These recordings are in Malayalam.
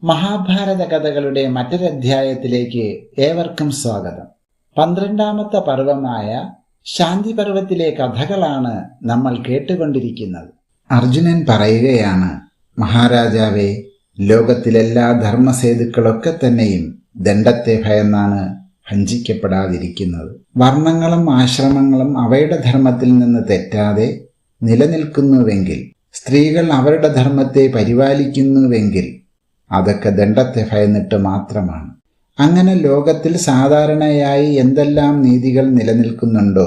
മഹാഭാരത കഥകളുടെ മറ്റൊരധ്യായത്തിലേക്ക് ഏവർക്കും സ്വാഗതം. 12ാമത്തെ പർവമായ ശാന്തി പർവത്തിലെ കഥകളാണ് നമ്മൾ കേട്ടുകൊണ്ടിരിക്കുന്നത്. അർജുനൻ പറയുകയാണ്, മഹാരാജാവേ, ലോകത്തിലെല്ലാ ധർമ്മസേതുക്കളൊക്കെ തന്നെയും ദണ്ഡത്തെ ഭയന്നാണ് ഭഞ്ജിക്കപ്പെടാതിരിക്കുന്നത്. വർണ്ണങ്ങളും ആശ്രമങ്ങളും അവയുടെ ധർമ്മത്തിൽ നിന്ന് തെറ്റാതെ നിലനിൽക്കുന്നുവെങ്കിൽ, സ്ത്രീകൾ അവരുടെ ധർമ്മത്തെ പരിപാലിക്കുന്നുവെങ്കിൽ അതൊക്കെ ദണ്ഡത്തെ ഭയന്നിട്ട് മാത്രമാണ്. അങ്ങനെ ലോകത്തിൽ സാധാരണയായി എന്തെല്ലാം നീതികൾ നിലനിൽക്കുന്നുണ്ടോ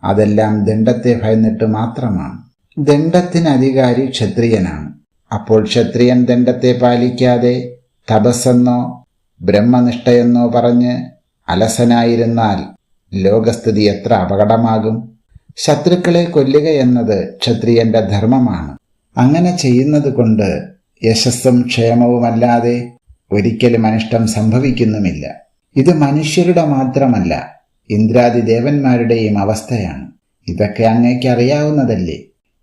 അതെല്ലാം ദണ്ഡത്തെ ഭയന്നിട്ട് മാത്രമാണ്. ദണ്ഡത്തിന് അധികാരി ക്ഷത്രിയനാണ്. അപ്പോൾ ക്ഷത്രിയൻ ദണ്ഡത്തെ പാലിക്കാതെ തപസ്സെന്നോ ബ്രഹ്മനിഷ്ഠയെന്നോ പറഞ്ഞ് അലസനായിരുന്നാൽ ലോകസ്ഥിതി എത്ര അപകടമാകും. ശത്രുക്കളെ കൊല്ലുക എന്നത് ക്ഷത്രിയന്റെ ധർമ്മമാണ്. അങ്ങനെ ചെയ്യുന്നത് കൊണ്ട് യശസ്സും ക്ഷേമവുമല്ലാതെ ഒരിക്കലും അനിഷ്ടം സംഭവിക്കുന്നുമില്ല. ഇത് മനുഷ്യരുടെ മാത്രമല്ല, ഇന്ദ്രാദി ദേവന്മാരുടെയും അവസ്ഥയാണ്. ഇതൊക്കെ അങ്ങേക്ക് അറിയാവുന്നതല്ലേ?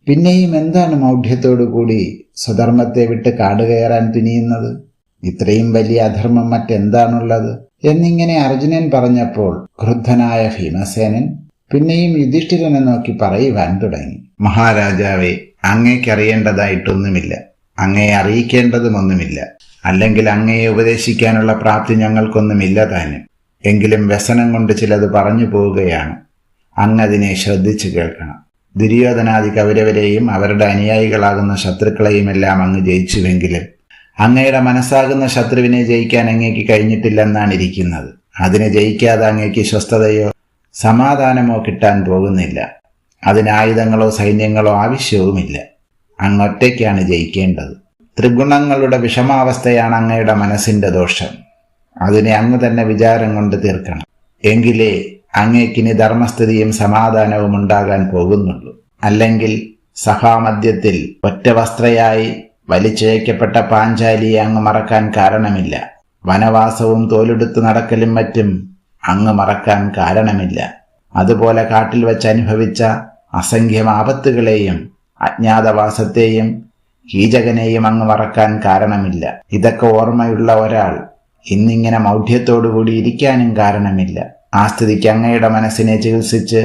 പിന്നെയും എന്താണ് മൗഢ്യത്തോടുകൂടി സ്വധർമ്മത്തെ വിട്ട് കാടുകയറാൻ തുനിയുന്നത്? ഇത്രയും വലിയ അധർമ്മം മറ്റെന്താണുള്ളത്? എന്നിങ്ങനെ അർജുനൻ പറഞ്ഞപ്പോൾ ക്രുദ്ധനായ ഭീമസേനൻ പിന്നെയും യുധിഷ്ഠിരനെ നോക്കി പറയുവാൻ തുടങ്ങി. മഹാരാജാവേ, അങ്ങേക്കറിയേണ്ടതായിട്ടൊന്നുമില്ല, അങ്ങയെ അറിയിക്കേണ്ടതുമൊന്നുമില്ല. അല്ലെങ്കിൽ അങ്ങയെ ഉപദേശിക്കാനുള്ള പ്രാപ്തി ഞങ്ങൾക്കൊന്നുമില്ല താനും. എങ്കിലും വ്യസനം കൊണ്ട് ചിലത് പറഞ്ഞു പോവുകയാണ്. അങ്ങതിനെ ശ്രദ്ധിച്ചു കേൾക്കണം. ദുര്യോധനാദി കൗരവരെയും അവരുടെ അനുയായികളാകുന്ന ശത്രുക്കളെയുമെല്ലാം അങ്ങ് ജയിച്ചുവെങ്കിലും അങ്ങയുടെ മനസ്സാകുന്ന ശത്രുവിനെ ജയിക്കാൻ അങ്ങേക്ക് കഴിഞ്ഞിട്ടില്ലെന്നാണ് ഇരിക്കുന്നത്. അതിനെ ജയിക്കാതെ അങ്ങേക്ക് സ്വസ്ഥതയോ സമാധാനമോ കിട്ടാൻ പോകുന്നില്ല. അതിന് ആയുധങ്ങളോ സൈന്യങ്ങളോ ആവശ്യവുമില്ല. അങ്ങൊറ്റയ്ക്കാണ് ജയിക്കേണ്ടത്. ത്രിഗുണങ്ങളുടെ വിഷമാവസ്ഥയാണ് അങ്ങയുടെ മനസ്സിന്റെ ദോഷം. അതിനെ അങ്ങ് തന്നെ വിചാരം കൊണ്ട് തീർക്കണം. എങ്കിലേ അങ്ങേക്കിനി ധർമ്മസ്ഥിതിയും സമാധാനവും ഉണ്ടാകാൻ പോകുന്നുള്ളൂ. അല്ലെങ്കിൽ സഭാമധ്യത്തിൽ ഒറ്റവസ്ത്രയായി വലിച്ചയക്കപ്പെട്ട പാഞ്ചാലിയെ അങ്ങ് മറക്കാൻ കാരണമില്ല. വനവാസവും തോലെടുത്ത് നടക്കലും മറ്റും അങ്ങ് മറക്കാൻ കാരണമില്ല. അതുപോലെ കാട്ടിൽ വെച്ച് അനുഭവിച്ച അസംഖ്യം ആപത്തുകളെയും അജ്ഞാതവാസത്തെയും കീചകനെയും അങ്ങ് മറക്കാൻ കാരണമില്ല. ഇതൊക്കെ ഓർമ്മയുള്ള ഒരാൾ ഇന്നിങ്ങനെ മൗഢ്യത്തോടുകൂടി ഇരിക്കാനും കാരണമില്ല. ആ സ്ഥിതിക്ക് അങ്ങയുടെ മനസ്സിനെ ചികിത്സിച്ച്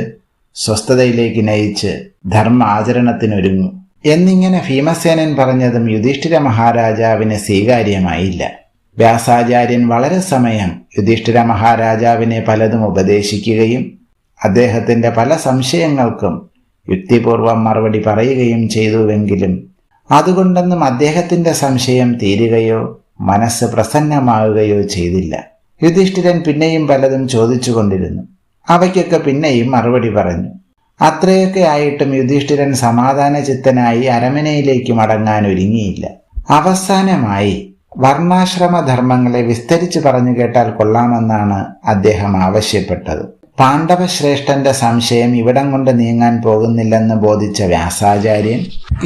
സ്വസ്ഥതയിലേക്ക് നയിച്ച് ധർമ്മ ആചരണത്തിനൊരുങ്ങും. എന്നിങ്ങനെ ഭീമസേനൻ പറഞ്ഞതും യുധിഷ്ഠിര മഹാരാജാവിന് സ്വീകാര്യമായില്ല. വ്യാസാചാര്യൻ വളരെ സമയം യുധിഷ്ഠിര മഹാരാജാവിനെ പലതും ഉപദേശിക്കുകയും അദ്ദേഹത്തിന്റെ പല സംശയങ്ങൾക്കും യുക്തിപൂർവം മറുപടി പറയുകയും ചെയ്തുവെങ്കിലും അതുകൊണ്ടൊന്നും അദ്ദേഹത്തിന്റെ സംശയം തീരുകയോ മനസ്സ് പ്രസന്നമാവുകയോ ചെയ്തില്ല. യുധിഷ്ഠിരൻ പിന്നെയും പലതും ചോദിച്ചുകൊണ്ടിരുന്നു. അവയ്ക്കൊക്കെ പിന്നെയും മറുപടി പറഞ്ഞു. അത്രയൊക്കെ ആയിട്ടും യുധിഷ്ഠിരൻ സമാധാന ചിത്തനായി അരമനയിലേക്ക് മടങ്ങാൻ ഒരുങ്ങിയില്ല. അവസാനമായി വർണ്ണാശ്രമ ധർമ്മങ്ങളെ വിസ്തരിച്ചു പറഞ്ഞു കേട്ടാൽ കൊള്ളാമെന്നാണ് അദ്ദേഹം ആവശ്യപ്പെട്ടത്. പാണ്ഡവശ്രേഷ്ഠന്റെ സംശയം ഇവിടം കൊണ്ട് നീങ്ങാൻ പോകുന്നില്ലെന്ന് ബോധിച്ച വ്യാസാചാര്യൻ,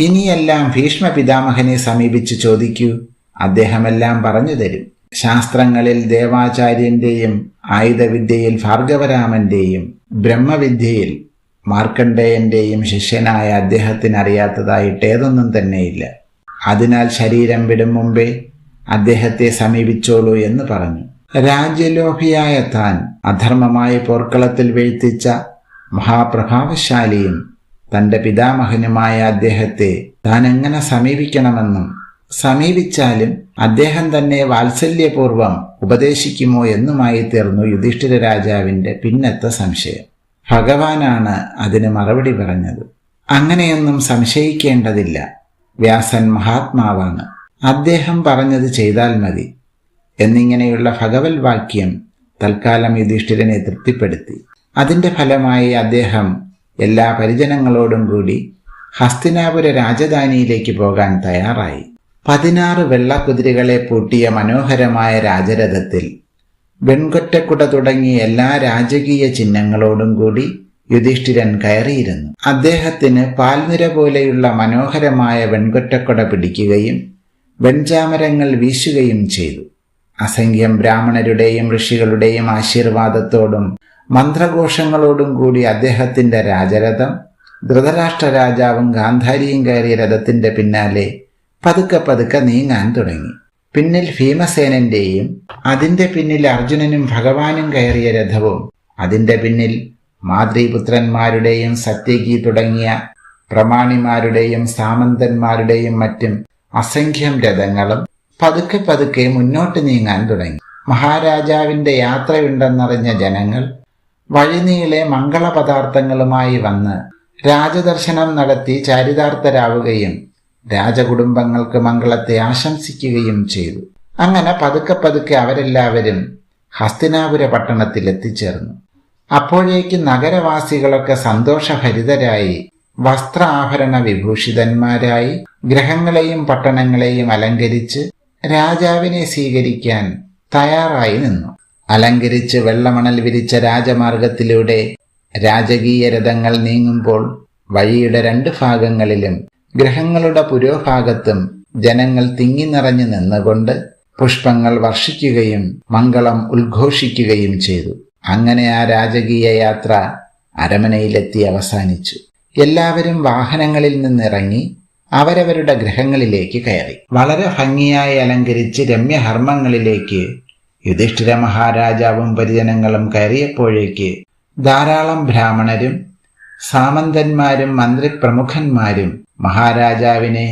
ഇനിയെല്ലാം ഭീഷ്മ പിതാമഹനെ സമീപിച്ചു ചോദിക്കൂ, അദ്ദേഹമെല്ലാം പറഞ്ഞു തരും. ശാസ്ത്രങ്ങളിൽ ദേവാചാര്യന്റെയും ആയുധവിദ്യയിൽ ഭാർഗവരാമന്റെയും ബ്രഹ്മവിദ്യയിൽ മാർക്കണ്ഡേയന്റെയും ശിഷ്യനായ അദ്ദേഹത്തിന് അറിയാത്തതായിട്ട് ഏതൊന്നും തന്നെയില്ല. അതിനാൽ ശരീരം വിടും മുമ്പേ അദ്ദേഹത്തെ സമീപിച്ചോളൂ എന്ന് പറഞ്ഞു. രാജ്യലോഭിയായ താൻ അധർമ്മമായ പോർക്കളത്തിൽ വീഴ്ത്തിച്ച മഹാപ്രഭാവശാലിയും തന്റെ പിതാമഹനുമായ അദ്ദേഹത്തെ താൻ എങ്ങനെ സമീപിക്കണമെന്നും സമീപിച്ചാലും അദ്ദേഹം തന്നെ വാത്സല്യപൂർവം ഉപദേശിക്കുമോ എന്നുമായി തീർന്നു യുധിഷ്ഠിര രാജാവിന്റെ പിന്നത്തെ സംശയം. ഭഗവാനാണ് അതിന് മറുപടി പറഞ്ഞത്. അങ്ങനെയൊന്നും സംശയിക്കേണ്ടതില്ല. വ്യാസൻ മഹാത്മാവാണ്. അദ്ദേഹം പറഞ്ഞത് ചെയ്താൽ മതി എന്നിങ്ങനെയുള്ള ഭഗവത് വാക്യം തൽക്കാലം യുധിഷ്ഠിരനെ തൃപ്തിപ്പെടുത്തി. അതിന്റെ ഫലമായി അദ്ദേഹം എല്ലാ പരിജനങ്ങളോടും കൂടി ഹസ്തിനാപുര രാജധാനിയിലേക്ക് പോകാൻ തയ്യാറായി. 16 വെള്ളക്കുതിരകളെ പൂട്ടിയ മനോഹരമായ രാജരഥത്തിൽ വെൺകൊറ്റക്കുട തുടങ്ങിയ എല്ലാ രാജകീയ ചിഹ്നങ്ങളോടും കൂടി യുധിഷ്ഠിരൻ കയറിയിരുന്നു. അദ്ദേഹത്തിന് പാൽനിര പോലെയുള്ള മനോഹരമായ വെൺകൊറ്റക്കുട പിടിക്കുകയും വെൺചാമരങ്ങൾ വീശുകയും ചെയ്തു. അസംഖ്യം ബ്രാഹ്മണരുടെയും ഋഷികളുടെയും ആശീർവാദത്തോടും മന്ത്രഘോഷങ്ങളോടും കൂടി അദ്ദേഹത്തിന്റെ രാജരഥം ധൃതരാഷ്ട്ര രാജാവും ഗാന്ധാരിയും കയറിയ രഥത്തിന്റെ പിന്നാലെ പതുക്കെ പതുക്കെ നീങ്ങാൻ തുടങ്ങി. പിന്നിൽ ഭീമസേനന്റെയും അതിന്റെ പിന്നിൽ അർജുനനും ഭഗവാനും കയറിയ രഥവും അതിന്റെ പിന്നിൽ മാതൃപുത്രന്മാരുടെയും സത്യകി തുടങ്ങിയ പ്രമാണിമാരുടെയും സാമന്തന്മാരുടെയും മറ്റും അസംഖ്യം രഥങ്ങളും പതുക്കെ പതുക്കെ മുന്നോട്ട് നീങ്ങാൻ തുടങ്ങി. മഹാരാജാവിന്റെ യാത്രയുണ്ടെന്നറിഞ്ഞ ജനങ്ങൾ വഴിനീളെ മംഗളപദാർത്ഥങ്ങളുമായി വന്ന് രാജദർശനം നടത്തി ചാരിതാർത്ഥരാവുകയും രാജകുടുംബങ്ങൾക്ക് മംഗളത്തെ ആശംസിക്കുകയും ചെയ്തു. അങ്ങനെ പതുക്കെ പതുക്കെ അവരെല്ലാവരും ഹസ്തിനാപുര പട്ടണത്തിൽ എത്തിച്ചേർന്നു. അപ്പോഴേക്ക് നഗരവാസികളൊക്കെ സന്തോഷഭരിതരായി വസ്ത്ര ആഭരണ വിഭൂഷിതന്മാരായി ഗ്രഹങ്ങളെയും പട്ടണങ്ങളെയും അലങ്കരിച്ച് രാജാവിനെ സ്വീകരിക്കാൻ തയ്യാറായി നിന്നു. അലങ്കരിച്ച് വെള്ളമണൽ വിരിച്ച രാജമാർഗത്തിലൂടെ രാജകീയ രഥങ്ങൾ നീങ്ങുമ്പോൾ വഴിയുടെ 2 ഭാഗങ്ങളിലും ഗ്രഹങ്ങളുടെ പുരോഭാഗത്തും ജനങ്ങൾ തിങ്ങി നിറഞ്ഞു നിന്നുകൊണ്ട് പുഷ്പങ്ങൾ വർഷിക്കുകയും മംഗളം ഉദ്ഘോഷിക്കുകയും ചെയ്തു. അങ്ങനെ ആ രാജകീയ യാത്ര അരമനയിലെത്തി അവസാനിച്ചു. എല്ലാവരും വാഹനങ്ങളിൽ നിന്നിറങ്ങി അവരവരുടെ ഗൃഹങ്ങളിലേക്ക് കയറി. വളരെ ഭംഗിയായി അലങ്കരിച്ച് രമ്യഹർമ്മങ്ങളിലേക്ക് യുധിഷ്ഠിര മഹാരാജാവും പരിജനങ്ങളും കയറിയപ്പോഴേക്ക് ധാരാളം ബ്രാഹ്മണരും സാമന്തന്മാരും മന്ത്രിപ്രമുഖന്മാരും മഹാരാജാവിനെ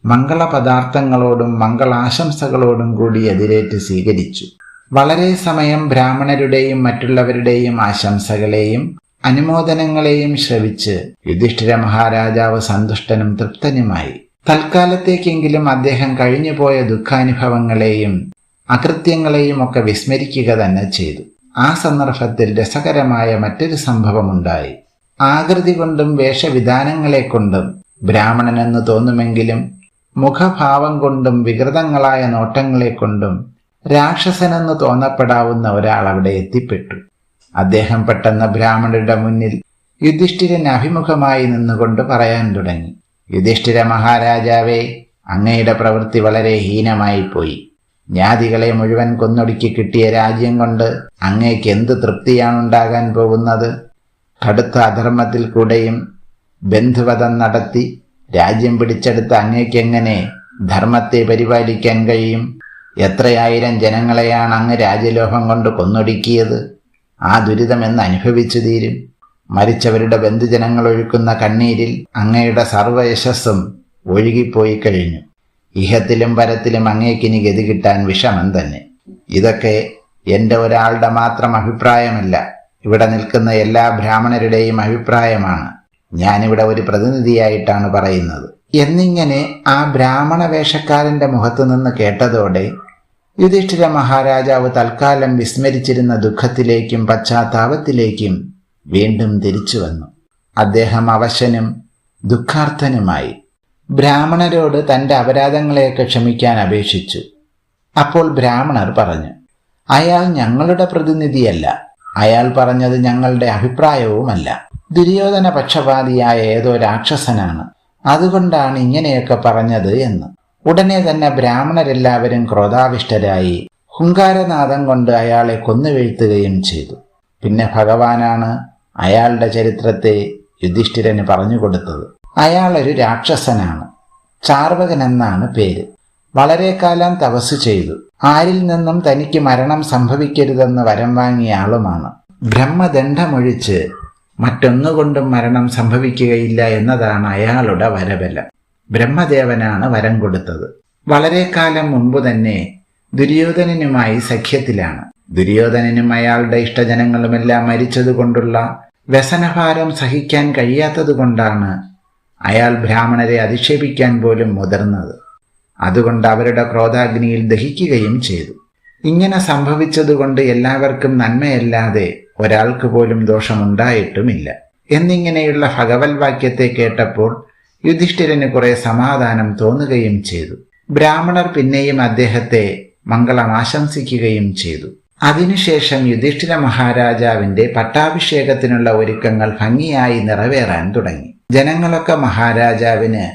മംഗളപദാർത്ഥങ്ങളോടും മംഗളാശംസകളോടും കൂടി എതിരേറ്റ് സ്വീകരിച്ചു. വളരെ സമയം ബ്രാഹ്മണരുടെയും മറ്റുള്ളവരുടെയും ആശംസകളെയും അനുമോദനങ്ങളെയും ശ്രവിച്ച് യുധിഷ്ഠിര മഹാരാജാവ് സന്തുഷ്ടനും തൃപ്തനുമായി. തൽക്കാലത്തേക്കെങ്കിലും അദ്ദേഹം കഴിഞ്ഞുപോയ ദുഃഖാനുഭവങ്ങളെയും അകൃത്യങ്ങളെയും ഒക്കെ വിസ്മരിക്കുക തന്നെ ചെയ്തു. ആ സന്ദർഭത്തിൽ രസകരമായ മറ്റൊരു സംഭവമുണ്ടായി. ആകൃതി കൊണ്ടും വേഷവിധാനങ്ങളെ കൊണ്ടും ബ്രാഹ്മണനെന്ന് തോന്നുമെങ്കിലും മുഖഭാവം കൊണ്ടും വികൃതങ്ങളായ നോട്ടങ്ങളെ കൊണ്ടും രാക്ഷസനെന്ന് തോന്നപ്പെടാവുന്ന ഒരാൾ അവിടെ എത്തിപ്പെട്ടു. അദ്ദേഹം പെട്ടെന്ന് ബ്രാഹ്മണരുടെ മുന്നിൽ യുധിഷ്ഠിരന് അഭിമുഖമായി നിന്നുകൊണ്ട് പറയാൻ തുടങ്ങി. യുധിഷ്ഠിര മഹാരാജാവേ, അങ്ങയുടെ പ്രവൃത്തി വളരെ ഹീനമായി പോയി. ജ്ഞാതികളെ മുഴുവൻ കൊന്നൊടുക്കി കിട്ടിയ രാജ്യം കൊണ്ട് അങ്ങേക്ക് എന്ത് തൃപ്തിയാണുണ്ടാകാൻ പോകുന്നത്? കടുത്ത അധർമ്മത്തിൽ കൂടെയും ബന്ധുവധം നടത്തി രാജ്യം പിടിച്ചെടുത്ത അങ്ങേക്കെങ്ങനെ ധർമ്മത്തെ പരിപാലിക്കാൻ കഴിയും? എത്രയായിരം ജനങ്ങളെയാണ് അങ്ങ് രാജ്യലോഭം കൊണ്ട് കൊന്നൊടുക്കിയത്? ആ ദുരിതമെന്ന് അനുഭവിച്ചു തീരും. മരിച്ചവരുടെ ബന്ധുജനങ്ങൾ ഒഴുക്കുന്ന കണ്ണീരിൽ അങ്ങയുടെ സർവയശസ്സും ഒഴുകിപ്പോയി കഴിഞ്ഞു. ഇഹത്തിലും പരത്തിലും അങ്ങേക്കിനി ഗതി കിട്ടാൻ വിഷമം തന്നെ. ഇതൊക്കെ എൻ്റെ ഒരാളുടെ മാത്രം അഭിപ്രായമല്ല, ഇവിടെ നിൽക്കുന്ന എല്ലാ ബ്രാഹ്മണരുടെയും അഭിപ്രായമാണ്. ഞാനിവിടെ ഒരു പ്രതിനിധിയായിട്ടാണ് പറയുന്നത് എന്നിങ്ങനെ ആ ബ്രാഹ്മണ വേഷക്കാരന്റെ മുഖത്തു നിന്ന് കേട്ടതോടെ യുധിഷ്ഠിര മഹാരാജാവ് തൽക്കാലം വിസ്മരിച്ചിരുന്ന ദുഃഖത്തിലേക്കും പശ്ചാത്താപത്തിലേക്കും വീണ്ടും തിരിച്ചു വന്നു. അദ്ദേഹം അവശനും ദുഃഖാർത്ഥനുമായി ബ്രാഹ്മണരോട് തന്റെ അപരാധങ്ങളെയൊക്കെ ക്ഷമിക്കാൻ അപേക്ഷിച്ചു. അപ്പോൾ ബ്രാഹ്മണർ പറഞ്ഞു, അയാൾ ഞങ്ങളുടെ പ്രതിനിധിയല്ല. അയാൾ പറഞ്ഞത് ഞങ്ങളുടെ അഭിപ്രായവുമല്ല. ദുര്യോധന പക്ഷപാതിയായ ഏതോ രാക്ഷസനാണ്. അതുകൊണ്ടാണ് ഇങ്ങനെയൊക്കെ പറഞ്ഞത് എന്ന്. ഉടനെ തന്നെ ബ്രാഹ്മണരെല്ലാവരും ക്രോധാവിഷ്ടരായി ഹുങ്കാരനാദം കൊണ്ട് അയാളെ കൊന്നുവീഴ്ത്തുകയും ചെയ്തു. പിന്നെ ഭഗവാനാണ് അയാളുടെ ചരിത്രത്തെ യുധിഷ്ഠിരന് പറഞ്ഞുകൊടുത്തത്. അയാൾ ഒരു രാക്ഷസനാണ്. ചാർവകൻ എന്നാണ് പേര്. വളരെ കാലം തപസ് ചെയ്തു. ആരിൽ നിന്നും തനിക്ക് മരണം സംഭവിക്കരുതെന്ന് വരം വാങ്ങിയ ആളുമാണ്. ബ്രഹ്മദണ്ഡമൊഴിച്ച് മറ്റൊന്നുകൊണ്ടും മരണം സംഭവിക്കുകയില്ല എന്നതാണ് അയാളുടെ വരബലം. ബ്രഹ്മദേവനാണ് വരം കൊടുത്തത്. വളരെ കാലം മുമ്പ് തന്നെ ദുര്യോധനനുമായി സഖ്യത്തിലാണ്. ദുര്യോധനനും അയാളുടെ ഇഷ്ടജനങ്ങളുമെല്ലാം മരിച്ചതുകൊണ്ടുള്ള വ്യസനഭാരം സഹിക്കാൻ കഴിയാത്തതുകൊണ്ടാണ് അയാൾ ബ്രാഹ്മണരെ അധിക്ഷേപിക്കാൻ പോലും മുതിർന്നത്. അതുകൊണ്ട് അവരുടെ ക്രോധാഗ്നിയിൽ ദഹിക്കുകയും ചെയ്തു. ഇങ്ങനെ സംഭവിച്ചതുകൊണ്ട് എല്ലാവർക്കും നന്മയല്ലാതെ ഒരാൾക്ക് പോലും ദോഷമുണ്ടായിട്ടുമില്ല എന്നിങ്ങനെയുള്ള ഭഗവത് വാക്യത്തെ കേട്ടപ്പോൾ യുധിഷ്ഠിരന് കുറെ സമാധാനം തോന്നുകയും ചെയ്തു. ബ്രാഹ്മണർ പിന്നെയും അദ്ദേഹത്തെ മംഗളം ആശംസിക്കുകയും ചെയ്തു. അതിനുശേഷം യുധിഷ്ഠിര മഹാരാജാവിന്റെ പട്ടാഭിഷേകത്തിനുള്ള ഒരുക്കങ്ങൾ ഭംഗിയായി നിറവേറാൻ തുടങ്ങി. ജനങ്ങളൊക്കെ മഹാരാജാവിന്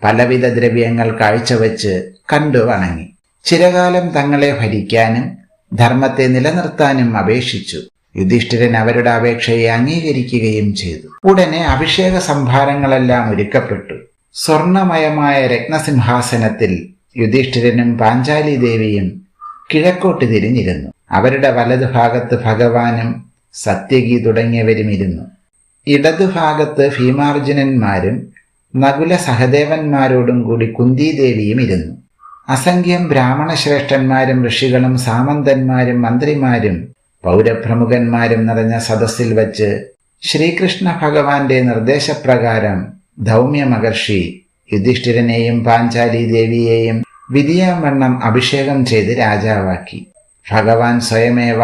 പലവിധ ദ്രവ്യങ്ങൾ കാഴ്ചവെച്ച് കണ്ടു വണങ്ങി. ചിരകാലം തങ്ങളെ ഭരിക്കാനും ധർമ്മത്തെ നിലനിർത്താനും അപേക്ഷിച്ചു. യുധിഷ്ഠിരൻ അവരുടെ അപേക്ഷയെ അംഗീകരിക്കുകയും ചെയ്തു. ഉടനെ അഭിഷേക സംഭാരങ്ങളെല്ലാം ഒരുക്കപ്പെട്ടു. സ്വർണമയമായ രത്നസിംഹാസനത്തിൽ യുധിഷ്ഠിരനും പാഞ്ചാലി ദേവിയും കിഴക്കോട്ട് തിരിഞ്ഞിരുന്നു. അവരുടെ വലതുഭാഗത്ത് ഭഗവാനും സത്യകി തുടങ്ങിയവരും ഇരുന്നു. ഇടതുഭാഗത്ത് ഭീമാർജുനന്മാരും നകുല സഹദേവന്മാരോടും കൂടി കുന്തിദേവിയും ഇരുന്നു. അസംഖ്യം ബ്രാഹ്മണ ശ്രേഷ്ഠന്മാരും ഋഷികളും സാമന്തന്മാരും മന്ത്രിമാരും പൗരപ്രമുഖന്മാരും നിറഞ്ഞ സദസ്സിൽ വച്ച് ശ്രീകൃഷ്ണ ഭഗവാന്റെ നിർദ്ദേശപ്രകാരം ധൗമ്യ മഹർഷി യുധിഷ്ഠിരനെയും പാഞ്ചാലി ദേവിയെയും വിധിയാവണ്ണം അഭിഷേകം ചെയ്ത് രാജാവാക്കി. ഭഗവാൻ സ്വയമേവ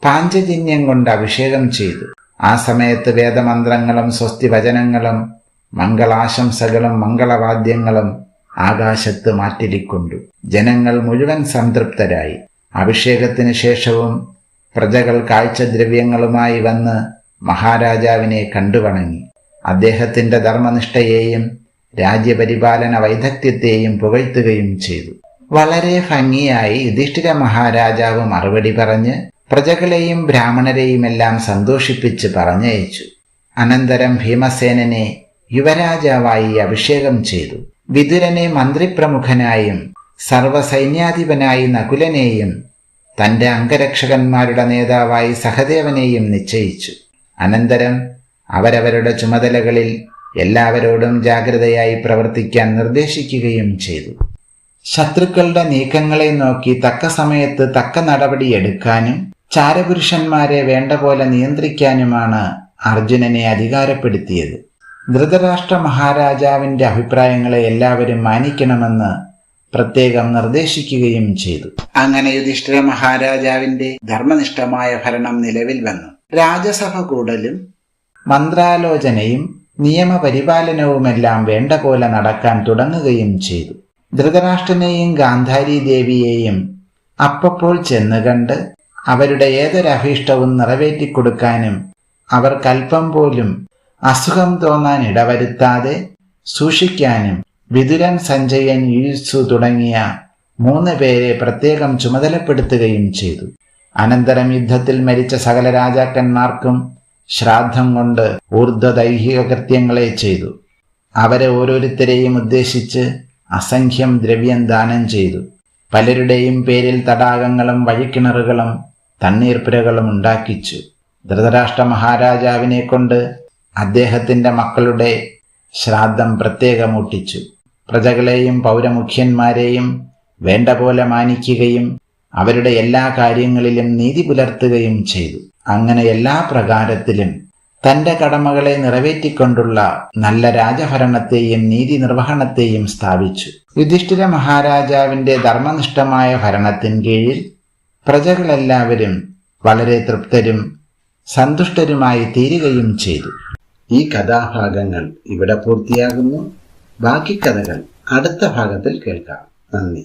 പാഞ്ചജന്യം കൊണ്ട് അഭിഷേകം ചെയ്തു. ആ സമയത്ത് വേദമന്ത്രങ്ങളും സ്വസ്തി വചനങ്ങളും മംഗളാശംസകളും മംഗളവാദ്യങ്ങളും ആകാശത്ത് മാറ്റിരിക്കൊണ്ടു. ജനങ്ങൾ മുഴുവൻ സംതൃപ്തരായി. അഭിഷേകത്തിന് ശേഷവും പ്രജകൾ കാഴ്ചദ്രവ്യങ്ങളുമായി വന്ന് മഹാരാജാവിനെ കണ്ടുവണങ്ങി. അദ്ദേഹത്തിന്റെ ധർമ്മനിഷ്ഠയെയും രാജ്യപരിപാലന വൈദഗ്ധ്യത്തെയും പുകഴ്ത്തുകയും ചെയ്തു. വളരെ ഭംഗിയായി യുധിഷ്ഠിര മഹാരാജാവ് മറുപടി പറഞ്ഞ് പ്രജകളെയും ബ്രാഹ്മണരെയുമെല്ലാം സന്തോഷിപ്പിച്ച് പറഞ്ഞയച്ചു. അനന്തരം ഭീമസേനനെ യുവരാജാവായി അഭിഷേകം ചെയ്തു. വിതുരനെ മന്ത്രിപ്രമുഖനായും സർവസൈന്യാധിപനായി നകുലനെയും തന്റെ അംഗരക്ഷകന്മാരുടെ നേതാവായി സഹദേവനെയും നിശ്ചയിച്ചു. അനന്തരം അവരവരുടെ ചുമതലകളിൽ എല്ലാവരോടും ജാഗ്രതയായി പ്രവർത്തിക്കാൻ നിർദ്ദേശിക്കുകയും ചെയ്തു. ശത്രുക്കളുടെ നീക്കങ്ങളെ നോക്കി തക്ക സമയത്ത് തക്ക നടപടിയെടുക്കാനും ചാരപുരുഷന്മാരെ വേണ്ട പോലെ നിയന്ത്രിക്കാനുമാണ് അർജുനനെ അധികാരപ്പെടുത്തിയത്. ധൃതരാഷ്ട്ര മഹാരാജാവിന്റെ അഭിപ്രായങ്ങളെ എല്ലാവരും മാനിക്കണമെന്ന് പ്രത്യേകം നിർദ്ദേശിക്കുകയും ചെയ്തു. അങ്ങനെ യുധിഷ്ഠിര മഹാരാജാവിന്റെ ധർമ്മനിഷ്ഠമായ ഭരണം നിലവിൽ വന്നു. രാജസഭ കൂടലും മന്ത്രാലോചനയും നിയമപരിപാലനവുമെല്ലാം വേണ്ട പോലെ നടക്കാൻ തുടങ്ങുകയും ചെയ്തു. ധൃതരാഷ്ട്രനെയും ഗാന്ധാരി ദേവിയെയും അപ്പപ്പോൾ ചെന്ന് കണ്ട് അവരുടെ ഏതൊരഭീഷ്ടവും നിറവേറ്റിക്കൊടുക്കാനും അവർക്കൽപ്പം പോലും അസുഖം തോന്നാൻ ഇടവരുത്താതെ സൂക്ഷിക്കാനും വിതുരൻ, സഞ്ജയൻ, യുയുത്സു തുടങ്ങിയ 3 പേരെ പ്രത്യേകം ചുമതലപ്പെടുത്തുകയും ചെയ്തു. അനന്തരം യുദ്ധത്തിൽ മരിച്ച സകല രാജാക്കന്മാർക്കും ശ്രാദ്ധം കൊണ്ട് ഊർധ്വദൈഹിക കൃത്യങ്ങളെ ചെയ്തു. അവരെ ഓരോരുത്തരെയും ഉദ്ദേശിച്ച് അസംഖ്യം ദ്രവ്യം ദാനം ചെയ്തു. പലരുടെയും പേരിൽ തടാകങ്ങളും വഴിക്കിണറുകളും തണ്ണീർപ്പുരകളും ഉണ്ടാക്കിച്ചു. ധൃതരാഷ്ട്ര മഹാരാജാവിനെ കൊണ്ട് അദ്ദേഹത്തിന്റെ മക്കളുടെ ശ്രാദ്ധം പ്രത്യേകമൂട്ടിച്ചു. പ്രജകളെയും പൗരമുഖ്യന്മാരെയും വേണ്ട പോലെ മാനിക്കുകയും അവരുടെ എല്ലാ കാര്യങ്ങളിലും നീതി പുലർത്തുകയും ചെയ്തു. അങ്ങനെ എല്ലാ പ്രകാരത്തിലും തന്റെ കടമകളെ നിറവേറ്റിക്കൊണ്ടുള്ള നല്ല രാജഭരണത്തെയും നീതി നിർവഹണത്തെയും സ്ഥാപിച്ചു. യുധിഷ്ഠിര മഹാരാജാവിന്റെ ധർമ്മനിഷ്ഠമായ ഭരണത്തിൻ കീഴിൽ പ്രജകളെല്ലാവരും വളരെ തൃപ്തരും സന്തുഷ്ടരുമായി തീരുകയും ചെയ്തു. ഈ കഥാഭാഗങ്ങൾ ഇവിടെ പൂർത്തിയാകുന്നു. ബാക്കി കഥകൾ അടുത്ത ഭാഗത്തിൽ കേൾക്കാം. നന്ദി.